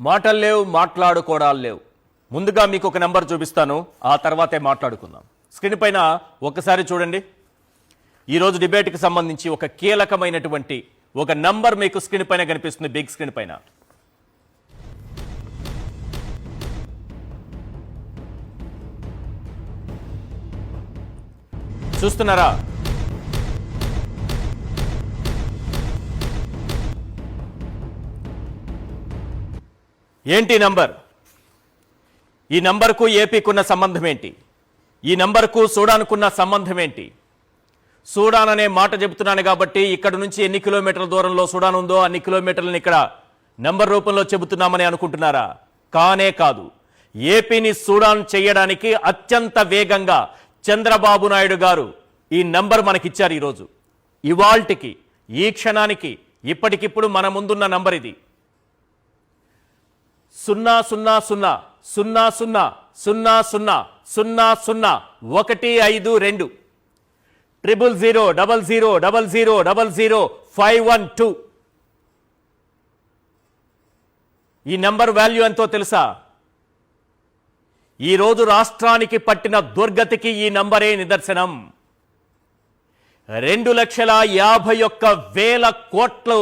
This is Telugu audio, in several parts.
మాటలు లేవు, మాట్లాడుకోవడాలు లేవు. ముందుగా మీకు ఒక నెంబర్ చూపిస్తాను, ఆ తర్వాతే మాట్లాడుకుందాం. స్క్రీన్ పైన ఒక్కసారి చూడండి. ఈరోజు డిబేట్కి సంబంధించి ఒక కీలకమైనటువంటి ఒక నంబర్ మీకు స్క్రీన్ పైన కనిపిస్తుంది, బిగ్ స్క్రీన్ పైన. చూస్తున్నారా? ఏంటి నంబర్? ఈ నంబర్కు ఏపీకున్న సంబంధం ఏంటి? ఈ నంబర్కు సూడాన్కున్న సంబంధం ఏంటి? సూడాన్ అనే మాట చెబుతున్నాను కాబట్టి ఇక్కడ నుంచి ఎన్ని కిలోమీటర్ల దూరంలో సూడాన్ ఉందో అన్ని కిలోమీటర్లను ఇక్కడ నంబర్ రూపంలో చెబుతున్నామని అనుకుంటున్నారా? కానే కాదు. ఏపీని సూడాన్ చేయడానికి అత్యంత వేగంగా చంద్రబాబు నాయుడు గారు ఈ నంబర్ మనకిచ్చారు. ఈరోజు ఇవాల్టికి, ఈ క్షణానికి, ఇప్పటికిప్పుడు మన ముందున్న నంబర్ ఇది. 0000000000152 00000000512. ఈ నంబర్ వాల్యూ ఎంతో తెలుసా? ఈరోజు రాష్ట్రానికి పట్టిన దుర్గతికి ఈ నంబరే నిదర్శనం. 2,51,000 కోట్లు.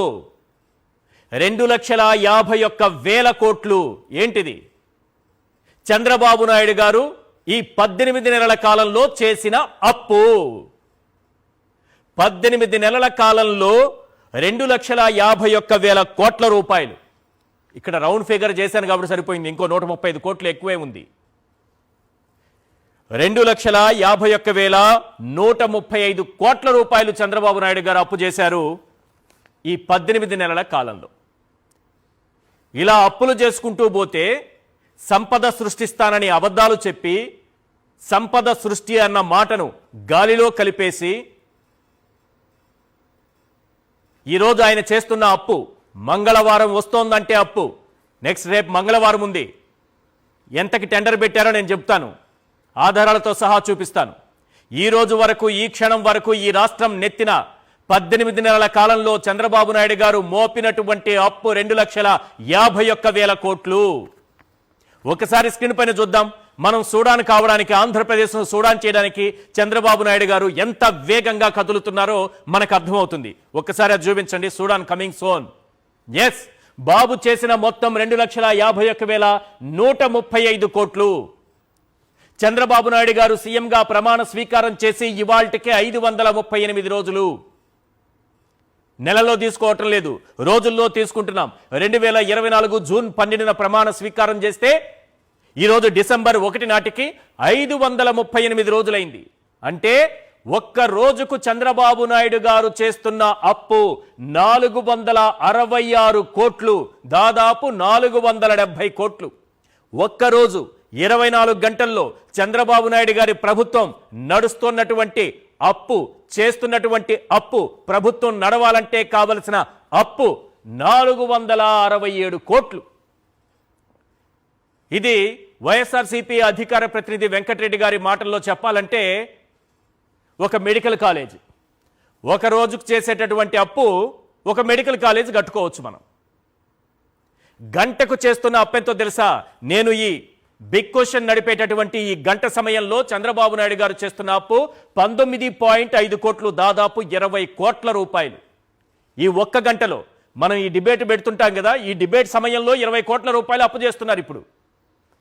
2,51,000 కోట్లు. ఏంటిది? చంద్రబాబు నాయుడు గారు ఈ 18 నెలల కాలంలో చేసిన అప్పు. 18 నెలల కాలంలో 2,51,000 కోట్ల రూపాయలు. ఇక్కడ రౌండ్ ఫిగర్ చేశాను కాబట్టి సరిపోయింది, ఇంకో 135 కోట్లు ఎక్కువే ఉంది. 2,51,135 కోట్ల రూపాయలు చంద్రబాబు నాయుడు గారు అప్పు చేశారు ఈ 18 నెలల కాలంలో. ఇలా అప్పులు చేసుకుంటూ పోతే సంపద సృష్టిస్తానని అబద్ధాలు చెప్పి సంపద సృష్టి అన్న మాటను గాలిలో కలిపేసి ఈరోజు ఆయన చేస్తున్న అప్పు, మంగళవారం వస్తోందంటే అప్పు, నెక్స్ట్ రేపు మంగళవారం ఉంది. ఎంతకి టెండర్ పెట్టారో నేను చెప్తాను, ఆధారాలతో సహా చూపిస్తాను. ఈ రోజు వరకు, ఈ క్షణం వరకు ఈ రాష్ట్రం నెత్తిన 18 నెలల కాలంలో చంద్రబాబు నాయుడు గారు మోపినటువంటి అప్పు 2,51,000 కోట్లు. ఒకసారి స్క్రీన్ పైన చూద్దాం. మనం సూడాన్ కావడానికి, ఆంధ్రప్రదేశ్ను సూడాన్ చేయడానికి చంద్రబాబు నాయుడు గారు ఎంత వేగంగా కదులుతున్నారో మనకు అర్థమవుతుంది. ఒక్కసారి అది చూపించండి. సూడాన్ కమింగ్ సోన్. ఎస్, బాబు చేసిన మొత్తం 2,51,135 కోట్లు. చంద్రబాబు నాయుడు గారు సీఎంగా ప్రమాణ స్వీకారం చేసి ఇవాల్టికే 538 రోజులు. నెలలో తీసుకోవటం లేదు, రోజుల్లో తీసుకుంటున్నాం. 2024 జూన్ 12న ప్రమాణ స్వీకారం చేస్తే ఈరోజు డిసెంబర్ 1 నాటికి 538 రోజులైంది. అంటే ఒక్క రోజుకు చంద్రబాబు నాయుడు గారు చేస్తున్న అప్పు 466 కోట్లు, దాదాపు 470 కోట్లు. ఒక్కరోజు 24 గంటల్లో చంద్రబాబు నాయుడు గారి ప్రభుత్వం నడుస్తున్నటువంటి అప్పు, చేస్తున్నటువంటి అప్పు, ప్రభుత్వం నడవాలంటే కావలసిన అప్పు 467 కోట్లు. ఇది వైఎస్ఆర్సీపీ అధికార ప్రతినిధి వెంకటరెడ్డి గారి మాటల్లో చెప్పాలంటే ఒక మెడికల్ కాలేజ్. ఒక రోజుకు చేసేటటువంటి అప్పు ఒక మెడికల్ కాలేజ్ కట్టుకోవచ్చు మనం. గంటకు చేస్తున్న అప్పెంతో తెలుసా? నేను ఈ బిగ్ క్వశ్చన్ నడిపేటటువంటి ఈ గంట సమయంలో చంద్రబాబు నాయుడు గారు చేస్తున్న అప్పు 19.5 కోట్లు, దాదాపు 20 కోట్ల రూపాయలు. ఈ ఒక్క గంటలో మనం ఈ డిబేట్ పెడుతుంటాం కదా, ఈ డిబేట్ సమయంలో 20 కోట్ల రూపాయలు అప్పు చేస్తున్నారు ఇప్పుడు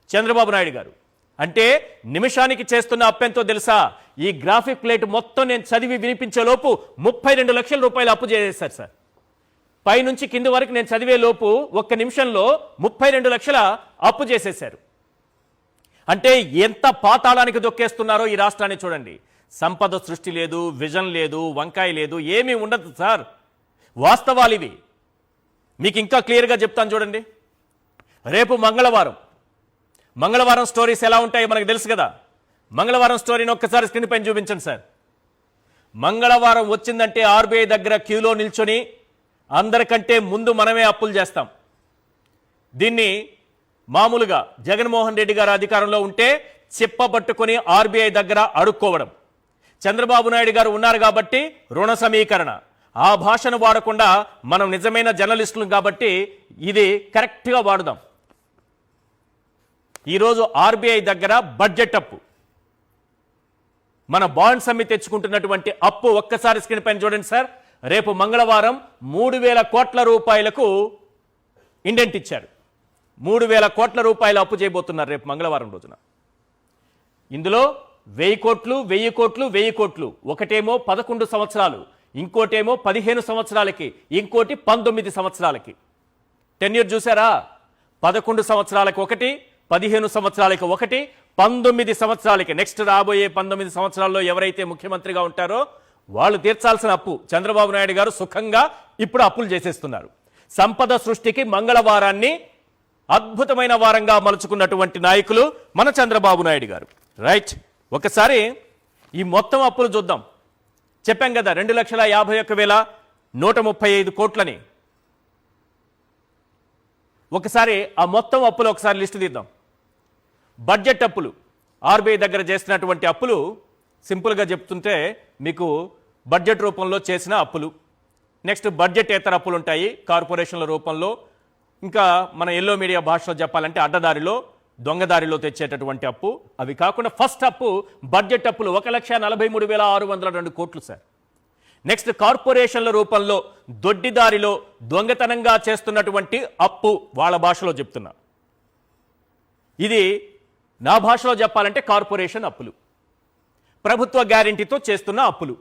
చంద్రబాబు నాయుడు గారు. అంటే నిమిషానికి చేస్తున్న అప్పెంతో తెలుసా? ఈ గ్రాఫిక్ ప్లేట్ మొత్తం నేను చదివి వినిపించే లోపు 32 లక్షల రూపాయలు అప్పు చేసేశారు సార్. పైనుంచి కింది వరకు నేను చదివే లోపు ఒక్క నిమిషంలో 32 లక్షల అప్పు చేసేశారు. అంటే ఎంత పాతాళానికి దొక్కేస్తున్నారో ఈ రాష్ట్రాన్ని చూడండి. సంపద సృష్టి లేదు, విజన్ లేదు, వంకాయ లేదు, ఏమీ ఉండదు సార్. వాస్తవాలు ఇవి. మీకు ఇంకా క్లియర్గా చెప్తాను చూడండి. రేపు మంగళవారం స్టోరీస్ ఎలా ఉంటాయో మనకు తెలుసు కదా. మంగళవారం స్టోరీని ఒక్కసారి స్క్రీన్ పైన చూపించండి సార్. మంగళవారం వచ్చిందంటే ఆర్బీఐ దగ్గర క్యూలో నిల్చొని అందరికంటే ముందు మనమే అప్పులు చేస్తాం. దీన్ని మామూలుగా జగన్మోహన్ రెడ్డి గారు అధికారంలో ఉంటే చెప్పబట్టుకొని ఆర్బీఐ దగ్గర అడుక్కోవడం. చంద్రబాబు నాయుడు గారు ఉన్నారు కాబట్టి రుణ సమీకరణ. ఆ భాషను వాడకుండా మనం నిజమైన జర్నలిస్టులు కాబట్టి ఇది కరెక్ట్గా వాడుదాం. ఈరోజు ఆర్బీఐ దగ్గర బడ్జెట్ అప్పు, మన బాండ్స్ అమ్మి తెచ్చుకుంటున్నటువంటి అప్పు ఒక్కసారి స్క్రీన్ పైన చూడండి సార్. రేపు మంగళవారం 3,000 కోట్ల రూపాయలకు ఇండెంట్ ఇచ్చారు. 3,000 కోట్ల రూపాయలు అప్పు చేయబోతున్నారు రేపు మంగళవారం రోజున. ఇందులో 1,000 కోట్లు 1,000 కోట్లు 1,000 కోట్లు, ఒకటేమో 11 సంవత్సరాలు, ఇంకోటేమో 15 సంవత్సరాలకి, ఇంకోటి 19 సంవత్సరాలకి. టెన్యూర్ చూసారా? 11 సంవత్సరాలకు ఒకటి, 15 సంవత్సరాలకి ఒకటి, 19 సంవత్సరాలకి. నెక్స్ట్ రాబోయే 19 సంవత్సరాల్లో ఎవరైతే ముఖ్యమంత్రిగా ఉంటారో వాళ్ళు తీర్చాల్సిన అప్పు చంద్రబాబు నాయుడు గారు సుఖంగా ఇప్పుడు అప్పులు చేసేస్తున్నారు. సంపద సృష్టికి మంగళవారాన్ని అద్భుతమైన వారంగా మలుచుకున్నటువంటి నాయకులు మన చంద్రబాబు నాయుడు గారు. రైట్, ఒకసారి ఈ మొత్తం అప్పులు చూద్దాం. చెప్పాం కదా 2,51,135 కోట్లని. ఒకసారి ఆ మొత్తం అప్పులు ఒకసారి లిస్టు తీద్దాం. బడ్జెట్ అప్పులు, ఆర్బీఐ దగ్గర చేసినటువంటి అప్పులు సింపుల్గా చెప్తుంటే మీకు బడ్జెట్ రూపంలో చేసిన అప్పులు. నెక్స్ట్ బడ్జెట్ ఏతర అప్పులు ఉంటాయి కార్పొరేషన్ల రూపంలో, ఇంకా మన ఎల్లో మీడియా భాషలో చెప్పాలంటే అడ్డదారిలో దొంగదారిలో తెచ్చేటటువంటి అప్పు. అవి కాకుండా ఫస్ట్ అప్పు బడ్జెట్ అప్పులు 1,43,602 కోట్లు సార్. నెక్స్ట్ కార్పొరేషన్ల రూపంలో దొడ్డిదారిలో దొంగతనంగా చేస్తున్నటువంటి అప్పు, వాళ్ళ భాషలో చెప్తున్నా. ఇది నా భాషలో చెప్పాలంటే కార్పొరేషన్ అప్పులు. ప్రభుత్వ గ్యారెంటీతో చేస్తున్న అప్పులు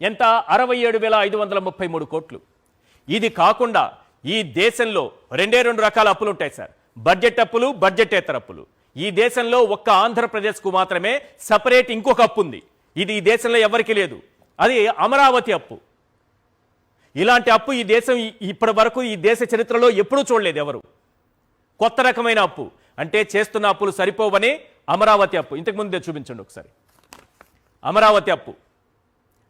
ఎంత? 67,533 కోట్లు. ఇది కాకుండా ఈ దేశంలో రెండే రెండు రకాల అప్పులు ఉంటాయి సార్, బడ్జెట్ అప్పులు, బడ్జెటేతర అప్పులు. ఈ దేశంలో ఒక్క ఆంధ్రప్రదేశ్కు మాత్రమే సపరేట్ ఇంకొక అప్పు ఉంది. ఇది ఈ దేశంలో ఎవరికీ లేదు. అది అమరావతి అప్పు. ఇలాంటి అప్పు ఈ దేశం ఇప్పటి వరకు ఈ దేశ చరిత్రలో ఎప్పుడూ చూడలేదు ఎవరు. కొత్త రకమైన అప్పు అంటే చేస్తున్న అప్పులు సరిపోవని అమరావతి అప్పు. ఇంతకుముందే చూపించండి ఒకసారి. అమరావతి అప్పు,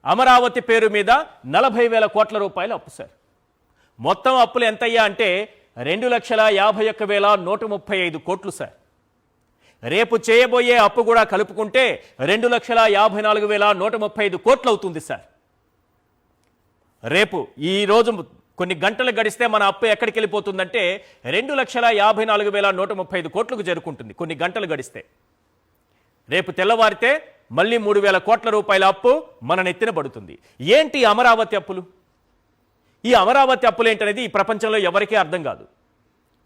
అమరావతి పేరు మీద 40,000 కోట్ల రూపాయల అప్పు సార్. మొత్తం అప్పులు ఎంతయ్యా అంటే 2,51,135 కోట్లు సార్. రేపు చేయబోయే అప్పు కూడా కలుపుకుంటే 2,54,135 కోట్లు అవుతుంది సార్. రేపు ఈ రోజు కొన్ని గంటలు గడిస్తే మన అప్పు ఎక్కడికి వెళ్ళిపోతుందంటే 2,54,135 కోట్లకు చేరుకుంటుంది కొన్ని గంటలు గడిస్తే. రేపు తెల్లవారితే మళ్ళీ 3,000 కోట్ల రూపాయల అప్పు మన నెత్తిన పడుతుంది. ఏంటి అమరావతి అప్పులు? ఈ అమరావతి అప్పులు ఏంటనేది ఈ ప్రపంచంలో ఎవరికీ అర్థం కాదు.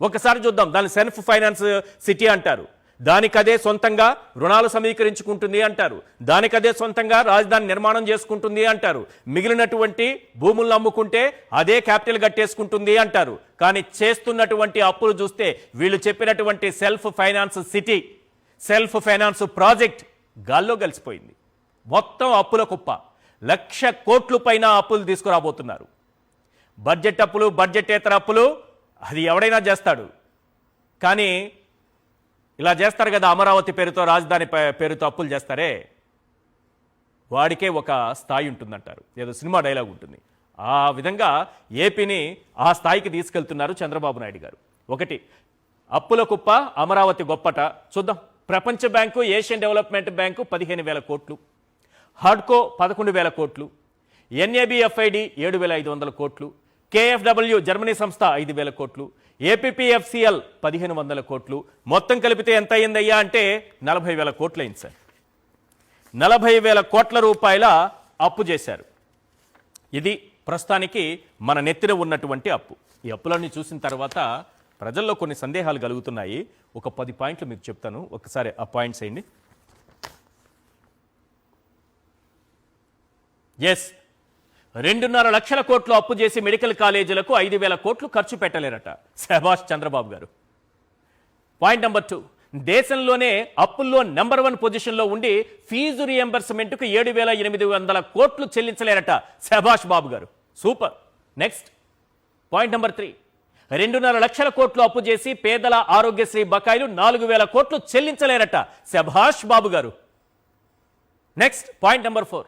ఒకసారి చూద్దాం. దాన్ని సెల్ఫ్ ఫైనాన్స్ సిటీ అంటారు, దానికదే సొంతంగా రుణాలు సమీకరించుకుంటుంది అంటారు, దానికదే సొంతంగా రాజధాని నిర్మాణం చేసుకుంటుంది అంటారు, మిగిలినటువంటి భూములను అమ్ముకుంటే అదే క్యాపిటల్ కట్టేసుకుంటుంది అంటారు. కానీ చేస్తున్నటువంటి అప్పులు చూస్తే వీళ్ళు చెప్పినటువంటి self finance city, self finance project గాల్లో కలిసిపోయింది. మొత్తం అప్పుల కుప్ప. 1,00,000 కోట్ల పైన అప్పులు తీసుకురాబోతున్నారు. బడ్జెట్ అప్పులు, బడ్జెటేతర అప్పులు అది ఎవడైనా చేస్తాడు. కానీ ఇలా చేస్తారు కదా, అమరావతి పేరుతో రాజధాని పేరుతో అప్పులు చేస్తారే, వాడికే ఒక స్థాయి ఉంటుందంటారు. ఏదో సినిమా డైలాగ్ ఉంటుంది. ఆ విధంగా ఏపీని ఆ స్థాయికి తీసుకెళ్తున్నారు చంద్రబాబు నాయుడు గారు. ఒకటి అప్పుల కుప్ప, అమరావతి గొప్పట. చూద్దాం. ప్రపంచ బ్యాంకు, ఏషియన్ డెవలప్మెంట్ బ్యాంకు 15,000 కోట్లు, హడ్కో 11,000 కోట్లు, ఎన్ఏబిఎఫ్ఐడి 7,500 కోట్లు, కేఎఫ్డబ్ల్యూ జర్మనీ సంస్థ 5,000 కోట్లు, ఏపీపీఎఫ్సిఎల్ 1,500 కోట్లు. మొత్తం కలిపితే ఎంత అయిందయ్యా అంటే 40,000 కోట్లు అయింది సార్. 40,000 కోట్ల రూపాయల అప్పు చేశారు. ఇది ప్రస్తుతానికి మన నెత్తిన ఉన్నటువంటి అప్పు. ఈ అప్పులన్నీ చూసిన తర్వాత ప్రజల్లో కొన్ని సందేహాలు కలుగుతున్నాయి. ఒక 10 పాయింట్లు మీకు చెప్తాను, ఒకసారి ఆ పాయింట్స్ వేయండి. ఎస్, 2.5 లక్షల కోట్లు అప్పు చేసి మెడికల్ కాలేజీలకు 5,000 కోట్లు ఖర్చు పెట్టలేరట. శభాష్ చంద్రబాబు గారు. పాయింట్ నెంబర్ 2, దేశంలోనే అప్పుల్లో నెంబర్ 1 పొజిషన్లో ఉండి ఫీజు రియంబర్స్మెంట్కు 7,800 కోట్లు చెల్లించలేరట. శభాష్ బాబు గారు, సూపర్. నెక్స్ట్ పాయింట్ నెంబర్ 3, 2.5 లక్షల కోట్లు అప్పు చేసి పేదల ఆరోగ్యశ్రీ బకాయిలు 4,000 కోట్లు చెల్లించలేరట. శభాష్ బాబు గారు. నెక్స్ట్ పాయింట్ నెంబర్ 4,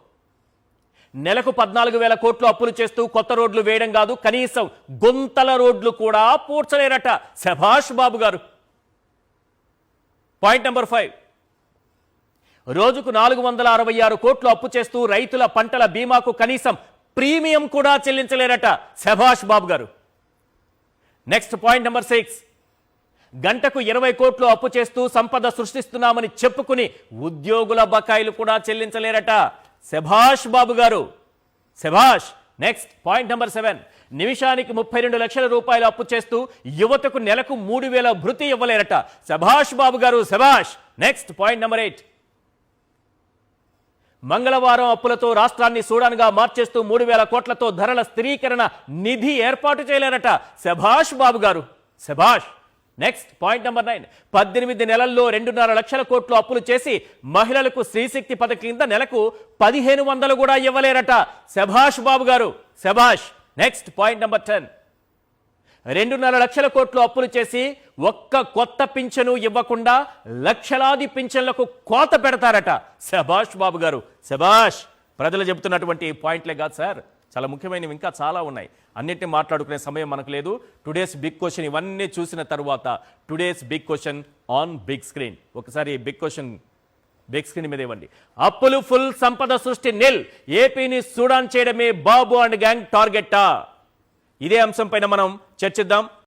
నెలకు 14,000 కోట్లు అప్పులు చేస్తూ కొత్త రోడ్లు వేయడం కాదు, కనీసం గుంతల రోడ్లు కూడా పూడ్చలేరట. శభాష్ బాబు గారు. పాయింట్ నెంబర్ 5, రోజుకు 466 కోట్లు అప్పు చేస్తూ రైతుల పంటల బీమాకు కనీసం ప్రీమియం కూడా చెల్లించలేరట. శభాష్ బాబు గారు. నెక్స్ట్ పాయింట్ నెంబర్ 6, గంటకు 20 కోట్లు అప్పు చేస్తూ సంపద సృష్టిస్తున్నామని చెప్పుకుని ఉద్యోగుల బకాయిలు కూడా చెల్లించలేరట. శభాష్ బాబు గారు, శభాష్. Next point number 7. నిమిషానికి 32 లక్షల రూపాయలు అప్పు చేస్తూ యువతకు నెలకు 3,000 భృతి ఇవ్వలేరట. శభాష్ బాబు గారు, శభాష్. Next point number 8. మంగళవారం అప్పులతో రాష్ట్రాన్ని సూడాన్గా మార్చేస్తూ 3,000 కోట్లతో ధరల స్థిరీకరణ నిధి ఏర్పాటు చేయలేరట. శభాష్ బాబు గారు, శభాష్. Next point number 9. 18 నెలల్లో 2.5 లక్షల కోట్లు అప్పులు చేసి మహిళలకు శ్రీశక్తి పథకం కింద నెలకు 1,500 కూడా ఇవ్వలేరట. శభాష్ బాబు గారు, శభాష్. Next point number 10. 2.5 లక్షల కోట్లు అప్పులు చేసి ఒక్క కొత్త పింఛను ఇవ్వకుండా లక్షలాది పింఛన్లకు కోత పెడతారట. శభాష్ బాబు గారు, శభాష్. ప్రజలు చెబుతున్నటువంటి పాయింట్లే కాదు సార్, చాలా ముఖ్యమైనవి ఇంకా చాలా ఉన్నాయి. అన్నిటిని మాట్లాడుకునే సమయం మనకు లేదు. టుడేస్ బిగ్ క్వశ్చన్ ఇవన్నీ చూసిన తర్వాత today's big question on big screen. ఒకసారి బిగ్ క్వశ్చన్ బిగ్ స్క్రీన్ మీద ఇవ్వండి. అప్పులు ఫుల్, సంపద సృష్టి నిల్, ఏపీని సూడాన్ చేయడమే బాబు అండ్ గ్యాంగ్ టార్గెట్టా? ఇదే అంశం పైన మనం చర్చిద్దాం.